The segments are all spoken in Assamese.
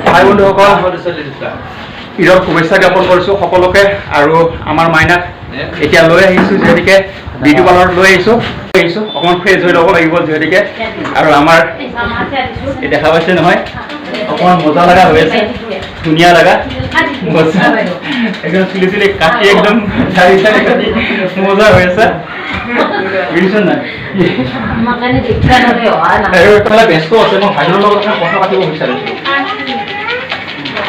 ভাই বন্ধুসকল ঈদৰ শুভেচ্ছা জ্ঞাপন কৰিছোঁ সকলোকে আৰু আমাৰ মাইনাক এতিয়া লৈ আহিছোঁ যিহেতুকে বিউটি পাৰ্লাৰত লৈ আহিছোঁ অকণমান ফ্ৰেছ হৈ ল'ব লাগিব যিহেতুকে আৰু আমাৰ দেখা পাইছে নহয় অকণমান মজা লগা হৈ আছে ধুনীয়া লগা একদম চুলি চুলি কাটি একদম চাৰি চাৰি কাটি মজা হৈ আছে বুজিছে নাই এইফালে ব্যস্ত আছে মই ভাইৰ লগত কথা পাতিব বিচাৰিছোঁ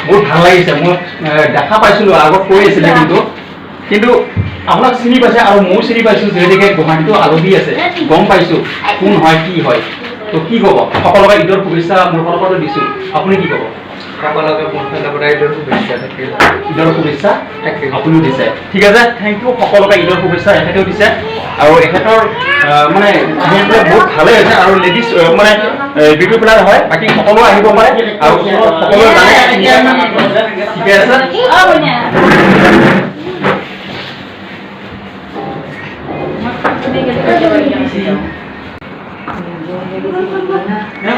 বহুত ভাল লাগিছে মই দেখা পাইছিলোঁ আগত কৈ আছিলে কিন্তু আপোনাক চিনি পাইছে আৰু ময়ো চিনি পাইছোঁ যিহেতুকে গুৱাহাটীতো আলহী আছে গম পাইছোঁ কোন হয় কি হয় তো কি ক'ব সকলোকে ঈদৰ শুভেচ্ছা মোৰ ফালৰ পৰা দিছোঁ আপুনি কি ক'ব সকলোকে মোৰ ফালৰ পৰা ঈদৰ শুভেচ্ছা থাকিল ঈদৰ শুভেচ্ছা আপুনিও দিছে ঠিক আছে থেংক ইউ সকলোকে ঈদৰ শুভেচ্ছা এখেতেও দিছে আৰু এখেতৰ মানে সেইবিলাক বহুত ভালেই হৈছে আৰু লেডিজ মানে বিউটি পাৰ্লাৰ হয় বাকী সকলো আহিব পাৰে আৰু সকলোৱে জানে ঠিকে আছে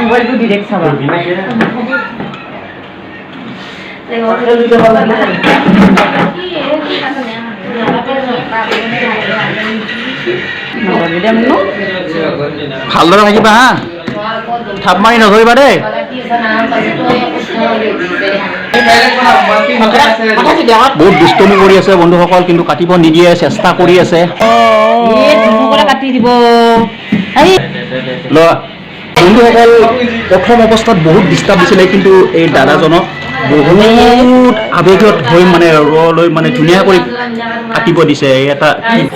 মোবাইলটো ডিৰেক্ট চাবা ভালদৰে থাকিবা হা থাপ মাৰি নধৰিবা দেই বহুত দুষ্টমি কৰি আছে বন্ধুসকল কিন্তু কাটিব নিদিয়ে চেষ্টা কৰি আছে কাটি দিব বন্ধুসকল প্ৰথম অৱস্থাত বহুত ডিষ্টাৰ্ব দিছিলে কিন্তু এই দাদাজনক বহুত আৱেগত হৈ মানে ৰলৈ মানে ধুনীয়া কৰি কাটিব দিছে এটা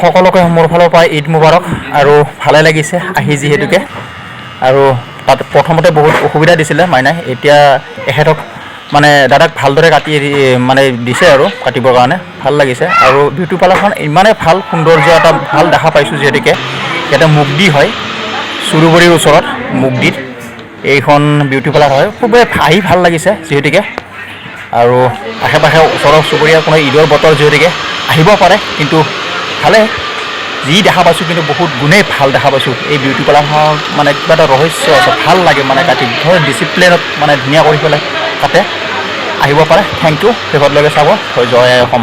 সকলোকে মোৰ ফালৰ পৰা ঈদ মুবাৰক আৰু ভালে লাগিছে আহি যিহেতুকে আৰু তাত প্ৰথমতে বহুত অসুবিধা দিছিলে মাইনাই এতিয়া এখেতক মানে দাদাক ভালদৰে কাটি মানে দিছে আৰু কাটিবৰ কাৰণে ভাল লাগিছে আৰু বিউটি পাৰ্লাৰখন ইমানেই ভাল সৌন্দৰ্য এটা ভাল দেখা পাইছোঁ যিহেতুকে ইয়াতে মুগদি হয় চুৰুবৰীৰ ওচৰত মুগদিত এইখন বিউটি পাৰ্লাৰ হয় খুবেই আহি ভাল লাগিছে যিহেতুকে আৰু আশে পাশে ওচৰৰ চুবুৰীয়া কোনো ঈদৰ বতৰ যিহেতুকে আহিব পাৰে কিন্তু ভালে যি দেখা পাইছোঁ কিন্তু বহুত গুণেই ভাল দেখা পাইছোঁ এই বিউটি পাৰ্লাৰখনৰ মানে কিবা এটা ৰহস্য আছে ভাল লাগে মানে কাটি ডিচিপ্লিনত মানে ধুনীয়া কৰি পেলাই কাটে আহিব পাৰে থেংক ইউ শেষতলৈকে চাব জয় অসম